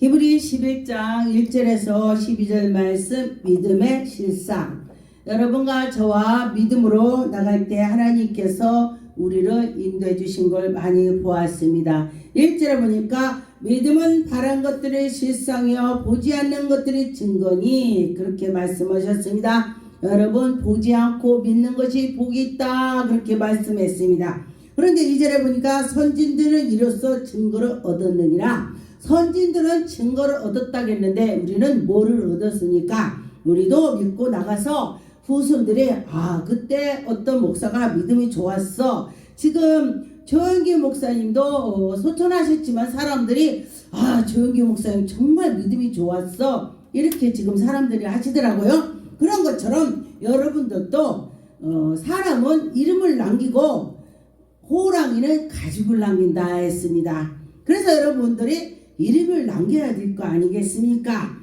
히브리 11장 1절에서 12절 말씀 믿음의 실상. 여러분과 저와 믿음으로 나갈 때 하나님께서 우리를 인도해 주신 걸 많이 보았습니다. 1절에 보니까 믿음은 바란 것들의 실상이요 보지 않는 것들의 증거니 그렇게 말씀하셨습니다. 여러분 보지 않고 믿는 것이 복이 있다 그렇게 말씀했습니다. 그런데 2절에 보니까 선진들은 이로써 증거를 얻었느니라. 선진들은 증거를 얻었다겠는데 우리는 뭐를 얻었습니까? 우리도 믿고 나가서 후손들이 그때 어떤 목사가 믿음이 좋았어. 지금 조영기 목사님도 소천하셨지만 사람들이 조영기 목사님 정말 믿음이 좋았어. 이렇게 지금 사람들이 하시더라고요. 그런 것처럼 여러분들도 사람은 이름을 남기고 호랑이는 가죽을 남긴다 했습니다. 그래서 여러분들이 이름을 남겨야 될 거 아니겠습니까?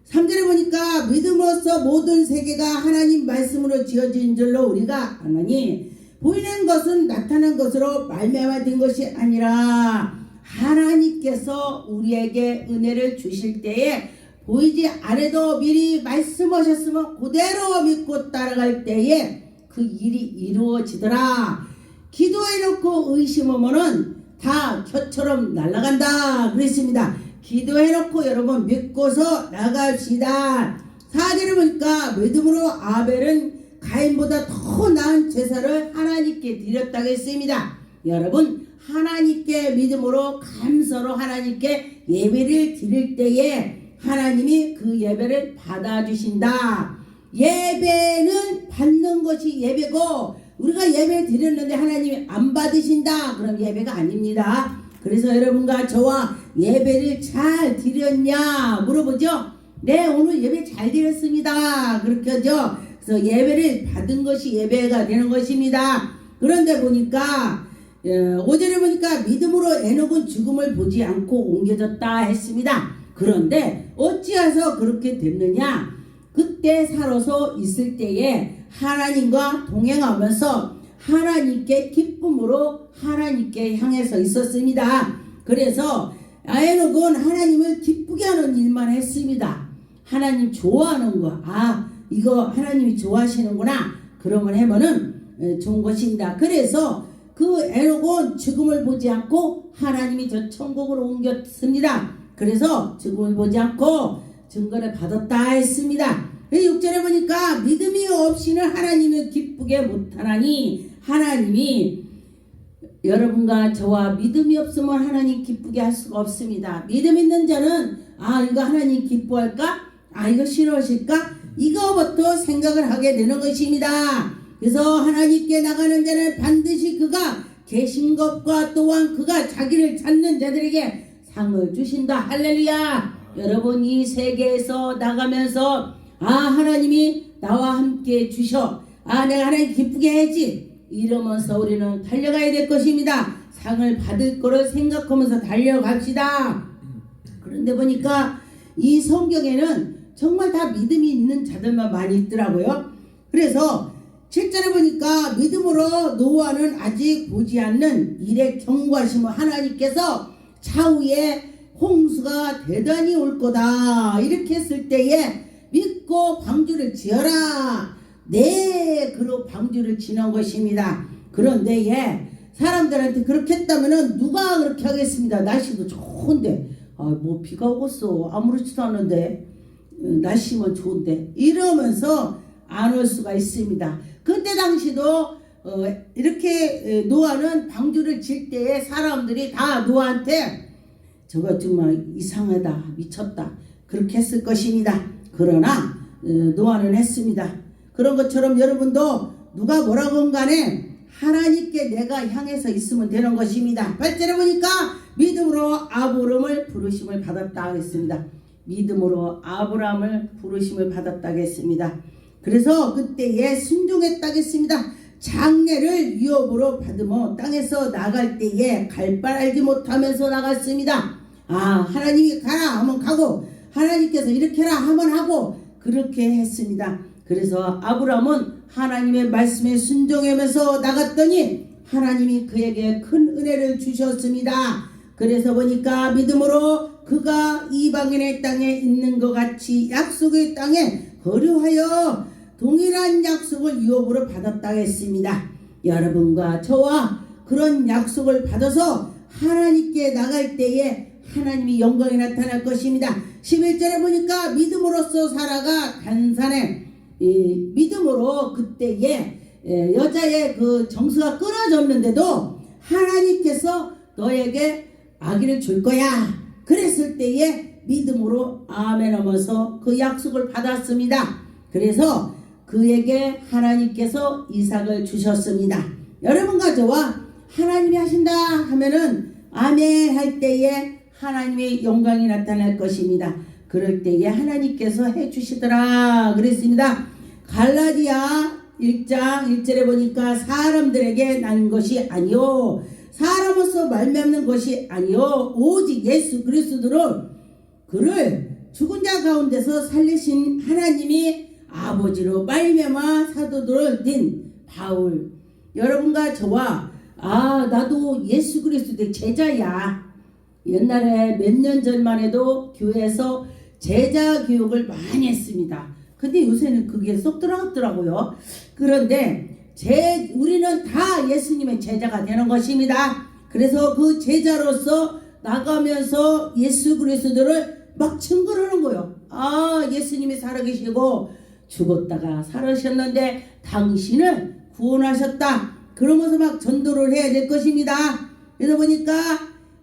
3절에 보니까 믿음으로써 모든 세계가 하나님 말씀으로 지어진 줄로 우리가 아노니 보이는 것은 나타난 것으로 말미암아 된 것이 아니라 하나님께서 우리에게 은혜를 주실 때에 보이지 않아도 미리 말씀하셨으면 그대로 믿고 따라갈 때에 그 일이 이루어지더라. 기도해놓고 의심하면은 다 혀처럼 날아간다 그랬습니다. 기도해놓고 여러분 믿고서 나갑시다. 4절을 보니까 믿음으로 아벨은 가인보다 더 나은 제사를 하나님께 드렸다고 했습니다. 여러분 하나님께 믿음으로 감사로 하나님께 예배를 드릴 때에 하나님이 그 예배를 받아주신다. 예배는 받는 것이 예배고 우리가 예배 드렸는데 하나님이 안 받으신다. 그럼 예배가 아닙니다. 그래서 여러분과 저와 예배를 잘 드렸냐 물어보죠. 네, 오늘 예배 잘 드렸습니다. 그렇게 하죠. 그래서 예배를 받은 것이 예배가 되는 것입니다. 그런데 보니까 5절에 보니까 믿음으로 에녹은 죽음을 보지 않고 옮겨졌다 했습니다. 그런데 어찌해서 그렇게 됐느냐? 그때 살아서 있을 때에 하나님과 동행하면서 하나님께 기쁨으로 하나님께 향해서 있었습니다. 그래서 에녹은 하나님을 기쁘게 하는 일만 했습니다. 하나님 좋아하는 거, 이거 하나님이 좋아하시는구나. 그러면 하면은 좋은 것입니다. 그래서 그 에녹은 죽음을 보지 않고 하나님이 저 천국으로 옮겼습니다. 그래서 죽음을 보지 않고 증거를 받았다 했습니다. 6절에 보니까 믿음이 없이는 하나님을 기쁘게 못하나니 하나님이 여러분과 저와 믿음이 없으면 하나님 기쁘게 할 수가 없습니다. 믿음 있는 자는 이거 하나님 기뻐할까? 이거 싫어하실까? 이거부터 생각을 하게 되는 것입니다. 그래서 하나님께 나가는 자는 반드시 그가 계신 것과 또한 그가 자기를 찾는 자들에게 상을 주신다. 할렐루야. 여러분 이 세계에서 나가면서 하나님이 나와 함께 주셔. 내가 하나님 기쁘게 해야지. 이러면서 우리는 달려가야 될 것입니다. 상을 받을 거를 생각하면서 달려갑시다. 그런데 보니까 이 성경에는 정말 다 믿음이 있는 자들만 많이 있더라고요. 그래서 7절에 보니까 믿음으로 노아는 아직 보지 않는 일에 경고하시며 하나님께서 차후에 홍수가 대단히 올 거다 이렇게 했을 때에 믿고 방주를 지어라. 네, 그로 방주를 지는 것입니다. 그런데 사람들한테 그렇게 했다면은 누가 그렇게 하겠습니다. 날씨도 좋은데 뭐 비가 오겠어. 아무렇지도 않은데 날씨만 좋은데 이러면서 안 올 수가 있습니다. 그때 당시도 이렇게 노아는 방주를 질 때에 사람들이 다 노아한테 저거 정말 이상하다 미쳤다 그렇게 했을 것입니다. 그러나 노아는 했습니다. 그런 것처럼 여러분도 누가 뭐라고 한 간에 하나님께 내가 향해서 있으면 되는 것입니다. 8절에 보니까 믿음으로 아브람을 부르심을 받았다 했습니다. 믿음으로 아브람을 부르심을 받았다 했습니다. 그래서 그때에 순종했다 했습니다. 장례를 위협으로 받으며 땅에서 나갈 때에 갈 바 알지 못하면서 나갔습니다. 하나님이 가라 하면 가고 하나님께서 이렇게 해라 하면 하고 그렇게 했습니다. 그래서 아브람은 하나님의 말씀에 순종하면서 나갔더니 하나님이 그에게 큰 은혜를 주셨습니다. 그래서 보니까 믿음으로 그가 이방인의 땅에 있는 것 같이 약속의 땅에 거류하여 동일한 약속을 유업으로 받았다 했습니다. 여러분과 저와 그런 약속을 받아서 하나님께 나갈 때에 하나님이 영광이 나타날 것입니다. 11절에 보니까 믿음으로써 사라가 단산에 믿음으로 그때에 여자의 그 정수가 끊어졌는데도 하나님께서 너에게 아기를 줄 거야 그랬을 때에 믿음으로 아멘 하면서 그 약속을 받았습니다. 그래서 그에게 하나님께서 이삭을 주셨습니다. 여러분과 저와 하나님이 하신다 하면은 아멘 할 때에 하나님의 영광이 나타날 것입니다. 그럴 때에 하나님께서 해주시더라 그랬습니다. 갈라디아 1장 1절에 보니까 사람들에게 난 것이 아니요 사람으로서 말미암는 것이 아니요 오직 예수 그리스도를 그를 죽은 자 가운데서 살리신 하나님이 아버지로 말미암아 사도들을 낸 바울. 여러분과 저와 나도 예수 그리스도의 제자야. 옛날에 몇 년 전만 해도 교회에서 제자 교육을 많이 했습니다. 근데 요새는 그게 쏙 들어갔더라고요. 그런데 우리는 다 예수님의 제자가 되는 것입니다. 그래서 그 제자로서 나가면서 예수 그리스도를 막 증거하는 거예요. 예수님이 살아계시고 죽었다가 살아셨는데 당신은 구원하셨다. 그러면서 막 전도를 해야 될 것입니다. 그래서 보니까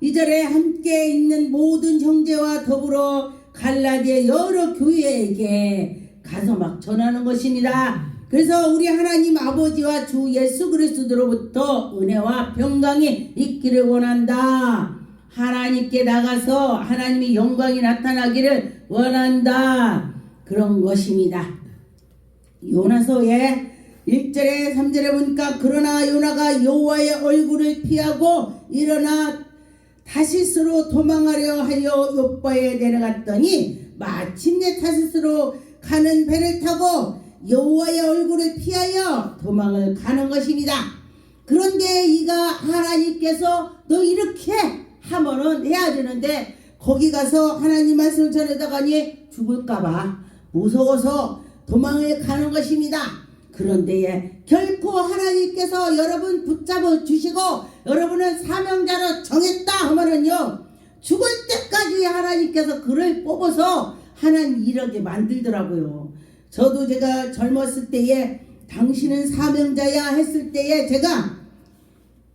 2절에 함께 있는 모든 형제와 더불어 갈라디아 여러 교회에게 가서 막 전하는 것입니다. 그래서 우리 하나님 아버지와 주 예수 그리스도로부터 은혜와 평강이 있기를 원한다. 하나님께 나가서 하나님의 영광이 나타나기를 원한다. 그런 것입니다. 요나서의 1절에 3절에 보니까 그러나 요나가 여호와의 얼굴을 피하고 일어나 타시스로 도망하려 하여 요바에 내려갔더니 마침내 타시스로 가는 배를 타고 여호와의 얼굴을 피하여 도망을 가는 것입니다. 그런데 이가 하나님께서 너 이렇게 하면은 해야 되는데 거기 가서 하나님 말씀을 전해다가니 죽을까봐 무서워서 도망을 가는 것입니다. 그런데 결코 하나님께서 여러분 붙잡아 주시고 여러분은 사명자로 정했다 하면은요 죽을 때까지 하나님께서 그를 뽑아서 하나님 이렇게 만들더라고요. 저도 제가 젊었을 때에 당신은 사명자야 했을 때에 제가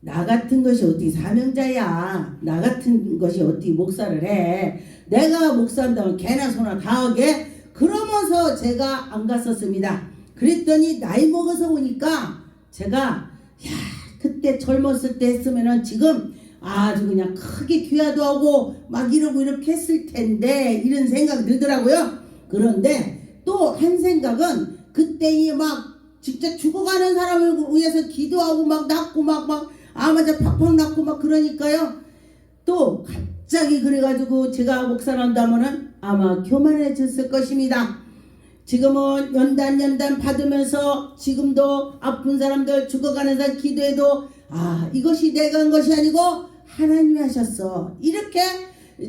나 같은 것이 어떻게 사명자야, 나 같은 것이 어떻게 목사를 해, 내가 목사한다면 개나 소나 다 하게, 그러면서 제가 안 갔었습니다. 그랬더니 나이 먹어서 오니까 제가 그때 젊었을 때 했으면은 지금 아주 그냥 크게 귀화도 하고 막 이러고 이렇게 했을 텐데 이런 생각이 들더라고요. 그런데 또 한 생각은 그때 막 진짜 죽어가는 사람을 위해서 기도하고 막 낳고 막 아마자 팍팍 낳고 막 그러니까요. 또 갑자기 그래가지고 제가 목사한다면은 아마 교만해졌을 것입니다. 지금은 연단 받으면서 지금도 아픈 사람들 죽어가는 사람 기도해도 이것이 내가 한 것이 아니고 하나님이 하셨어. 이렇게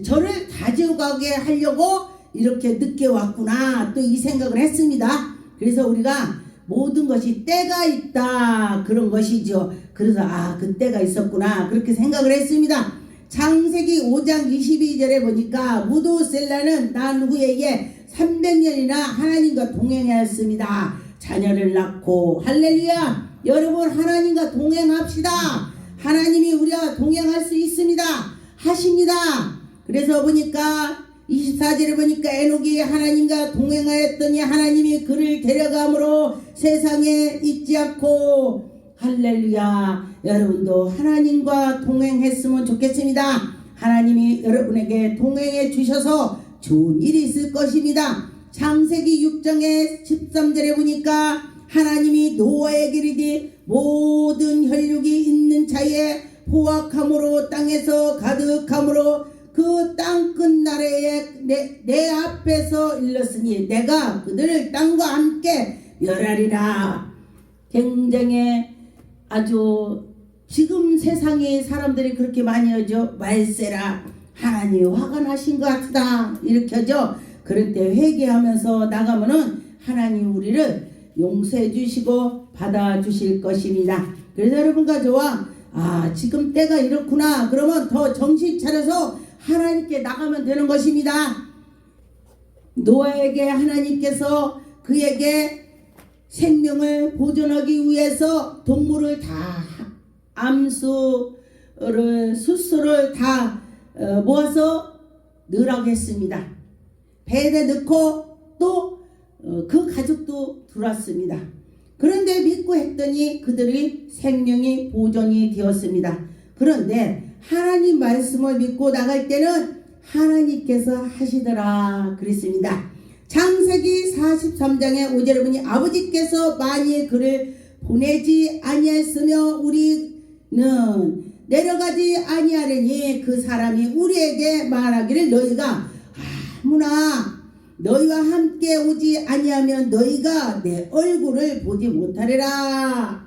저를 다져가게 하려고 이렇게 늦게 왔구나 또 이 생각을 했습니다. 그래서 우리가 모든 것이 때가 있다 그런 것이죠. 그래서 그 때가 있었구나 그렇게 생각을 했습니다. 창세기 5장 22절에 보니까 무도셀라는 난 후에게 300년이나 하나님과 동행하였습니다. 자녀를 낳고 할렐루야. 여러분 하나님과 동행합시다. 하나님이 우리와 동행할 수 있습니다. 하십니다. 그래서 보니까 24절에 보니까 에녹이 하나님과 동행하였더니 하나님이 그를 데려감으로 세상에 있지 않고 할렐루야. 여러분도 하나님과 동행했으면 좋겠습니다. 하나님이 여러분에게 동행해 주셔서 좋은 일이 있을 것입니다. 창세기 6장의 13절에 보니까 하나님이 노아에게 이르되 모든 혈육이 있는 자에 포악함으로 땅에서 가득함으로 그 땅 끝나래에 내 앞에서 일렀으니 내가 그들을 땅과 함께 멸하리라. 굉장히 아주 지금 세상에 사람들이 그렇게 많이 하죠. 말세라 하나님이 화가 나신 것 같다 이렇게 하죠. 그럴 때 회개하면서 나가면은 하나님 우리를 용서해 주시고 받아 주실 것입니다. 그래서 여러분과 저와 지금 때가 이렇구나 그러면 더 정신 차려서 하나님께 나가면 되는 것입니다. 노아에게 하나님께서 그에게 생명을 보존하기 위해서 동물을 다 암수를 숫소를 다 모아서 넣으라고 했습니다. 배에 넣고 또 그 가족도 들어왔습니다. 그런데 믿고 했더니 그들이 생명이 보존이 되었습니다. 그런데 하나님 말씀을 믿고 나갈 때는 하나님께서 하시더라 그랬습니다. 창세기 43장에 5절에 보니 아버지께서 만일 그를 보내지 아니했으며 우리는 내려가지 아니하려니 그 사람이 우리에게 말하기를 너희가 아무나 너희와 함께 오지 아니하면 너희가 내 얼굴을 보지 못하리라.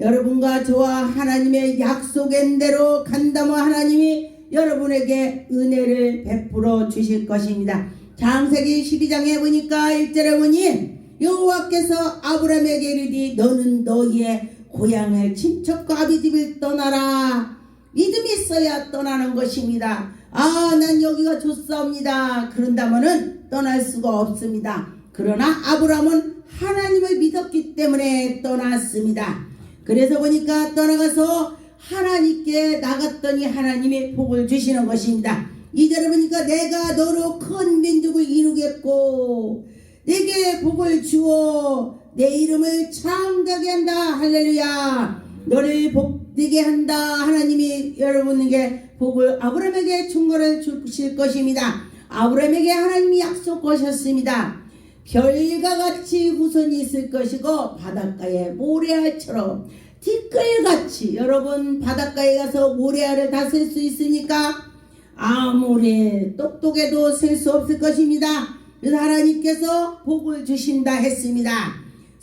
여러분과 저와 하나님의 약속한 대로 간다면 하나님이 여러분에게 은혜를 베풀어 주실 것입니다. 창세기 12장에 보니까 1절에 보니 여호와께서 아브라함에게 이르되 너는 너희의 고향을 친척과 아비집을 떠나라. 믿음이 있어야 떠나는 것입니다. 난 여기가 좋사옵니다. 그런다면은 떠날 수가 없습니다. 그러나 아브라함은 하나님을 믿었기 때문에 떠났습니다. 그래서 보니까 떠나가서 하나님께 나갔더니 하나님이 복을 주시는 것입니다. 2절에 보니까 내가 너로 큰 민족을 이루겠고 내게 복을 주어 내 이름을 창대하게 한다. 할렐루야. 너를 복되게 한다. 하나님이 여러분에게 복을 아브라함에게 충고를 주실 것입니다. 아브라함에게 하나님이 약속하셨습니다. 별과 같이 후손이 있을 것이고 바닷가에 모래알처럼 티끌같이 여러분 바닷가에 가서 모래알을 다 쓸 수 있습니까? 아무리 똑똑해도 쓸 수 없을 것입니다. 그래서 하나님께서 복을 주신다 했습니다.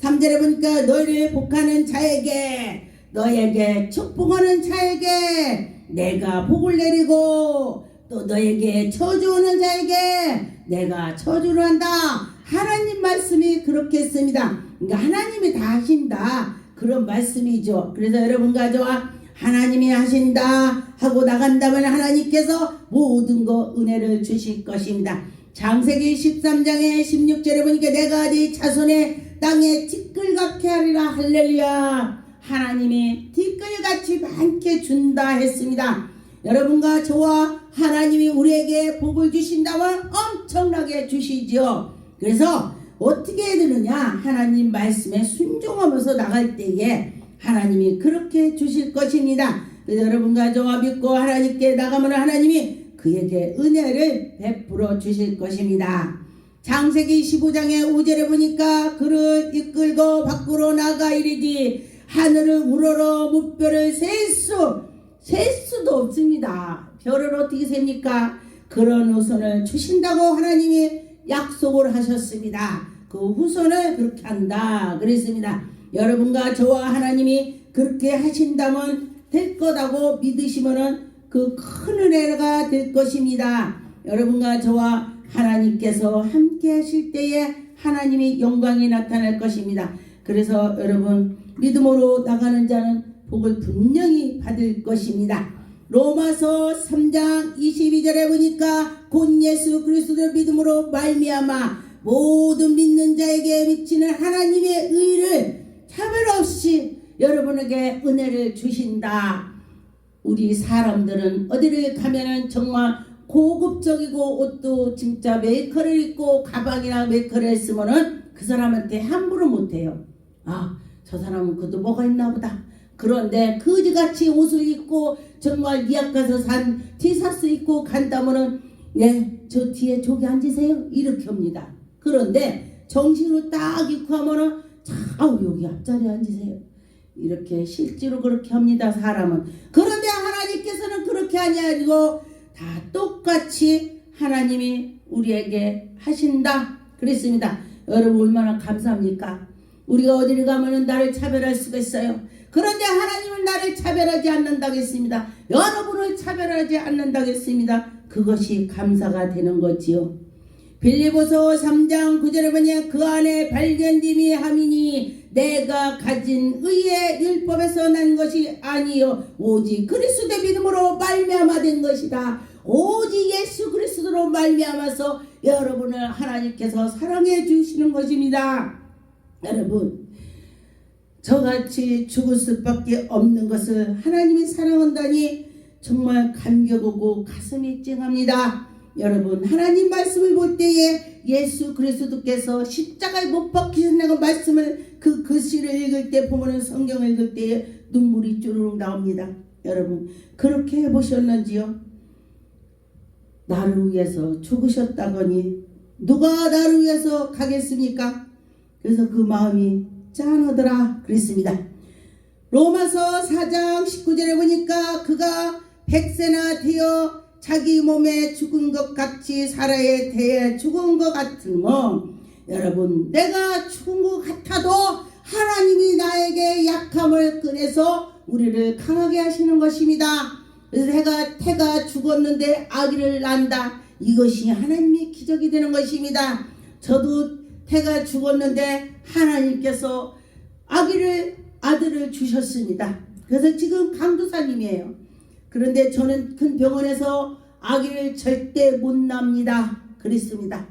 3절에 보니까 너희를 복하는 자에게 너에게 축복하는 자에게 내가 복을 내리고 또 너에게 저주하는 자에게 내가 저주를 한다. 하나님 말씀이 그렇게 했습니다. 그러니까 하나님이 다 하신다 그런 말씀이죠. 그래서 여러분과 저와 하나님이 하신다 하고 나간다면 하나님께서 모든 거 은혜를 주실 것입니다. 창세기 13장에 16절에 보니까 내가 네 자손의 땅에 티끌같게 하리라. 할렐루야. 하나님이 티끌같이 많게 준다 했습니다. 여러분과 저와 하나님이 우리에게 복을 주신다면 엄청나게 주시죠. 그래서 어떻게 해야 되느냐? 하나님 말씀에 순종하면서 나갈 때에 하나님이 그렇게 주실 것입니다. 그래서 여러분과 저와 믿고 하나님께 나가면 하나님이 그에게 은혜를 베풀어 주실 것입니다. 창세기 15장의 5절에 보니까 그를 이끌고 밖으로 나가 이르지 하늘을 우러러 무별을 셀 수도 없습니다. 별을 어떻게 셉니까? 그런 후손을 주신다고 하나님이 약속을 하셨습니다. 그 후손을 그렇게 한다 그랬습니다. 여러분과 저와 하나님이 그렇게 하신다면 될 거라고 믿으시면은 그 큰 은혜가 될 것입니다. 여러분과 저와 하나님께서 함께 하실 때에 하나님이 영광이 나타날 것입니다. 그래서 여러분 믿음으로 나가는 자는 복을 분명히 받을 것입니다. 로마서 3장 22절에 보니까 곧 예수 그리스도를 믿음으로 말미암아 모든 믿는 자에게 미치는 하나님의 의를 차별 없이 여러분에게 은혜를 주신다. 우리 사람들은 어디를 가면은 정말 고급적이고 옷도 진짜 메이커를 입고 가방이나 메이커를 했으면은 그 사람한테 함부로 못해요. 저 사람은 그것도 뭐가 있나 보다. 그런데 그지같이 옷을 입고 정말 미약 가서 산 티셔츠 입고 간다면은 저 뒤에 저기 앉으세요 이렇게 합니다. 그런데 정식으로 딱 입고 하면은 여기 앞자리에 앉으세요 이렇게 실제로 그렇게 합니다. 사람은. 그런데 하나님께서는 그렇게 아니하고 다 똑같이 하나님이 우리에게 하신다 그랬습니다. 여러분 얼마나 감사합니까? 우리가 어디를 가면은 나를 차별할 수가 있어요. 그런데 하나님은 나를 차별하지 않는다고 했습니다. 여러분을 차별하지 않는다고 했습니다. 그것이 감사가 되는 거지요. 빌립보서 3장 9절에 보니 그 안에 발견됨이 함이니 내가 가진 의의 율법에서 난 것이 아니요 오직 그리스도의 믿음으로 말미암아 된 것이다. 오직 예수 그리스도로 말미암아서 여러분을 하나님께서 사랑해 주시는 것입니다. 여러분, 저같이 죽을 수밖에 없는 것을 하나님이 사랑한다니 정말 감격하고 가슴이 찡합니다. 여러분, 하나님 말씀을 볼 때에 예수 그리스도께서 십자가에 못 박히신다는 말씀을 그 글씨를 읽을 때 보면은 성경을 읽을 때에 눈물이 쭈르륵 나옵니다. 여러분, 그렇게 해보셨는지요? 나를 위해서 죽으셨다거니 누가 나를 위해서 가겠습니까? 그래서 그 마음이 짠하더라 그랬습니다. 로마서 4장 19절에 보니까 그가 100세나 되어 자기 몸에 죽은 것 같이 살아야 돼 죽은 것 같으며 여러분 내가 죽은 것 같아도 하나님이 나에게 약함을 꺼내서 우리를 강하게 하시는 것입니다. 그래서 태가 죽었는데 아기를 낳는다. 이것이 하나님의 기적이 되는 것입니다. 저도 태가 죽었는데 하나님께서 아들을 주셨습니다. 그래서 지금 강도사님이에요. 그런데 저는 큰 병원에서 아기를 절대 못 낳습니다. 그랬습니다.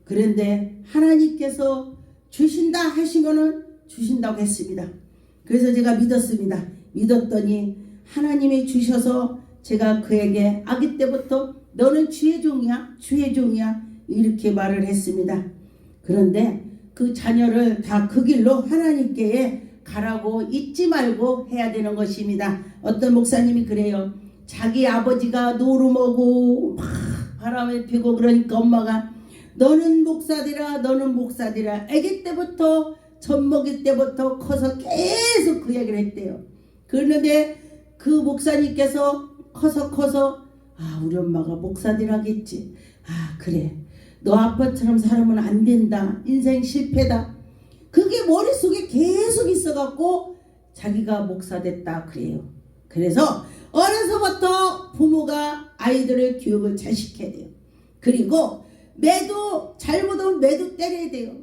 그런데 하나님께서 주신다 하시면은 주신다고 했습니다. 그래서 제가 믿었습니다. 믿었더니 하나님이 주셔서 제가 그에게 아기 때부터 너는 주의 종이야 주의 종이야 이렇게 말을 했습니다. 그런데 그 자녀를 다 그 길로 하나님께 가라고 잊지 말고 해야 되는 것입니다. 어떤 목사님이 그래요. 자기 아버지가 노름오고 막 바람을 피고 그러니까 엄마가 너는 목사되라 너는 목사되라 아기 때부터 젖먹일 때부터 커서 계속 그 얘기를 했대요. 그런데 그 목사님께서 커서 우리 엄마가 목사되라겠지. 그래 너 아빠처럼 살면 안 된다. 인생 실패다. 그게 머릿속에 계속 있어갖고 자기가 목사 됐다 그래요. 그래서 어려서부터 부모가 아이들의 교육을 잘 시켜야 돼요. 그리고 매도 잘못하면 매도 때려야 돼요.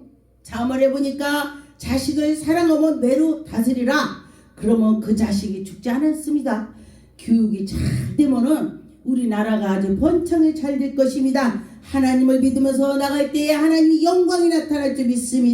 자문해 보니까 자식을 사랑하면 매로 다스리라. 그러면 그 자식이 죽지 않았습니다. 교육이 잘 되면은 우리나라가 아주 번창이 잘 될 것입니다. 하나님을 믿으면서 나갈 때에 하나님의 영광이 나타날 줄 믿습니다.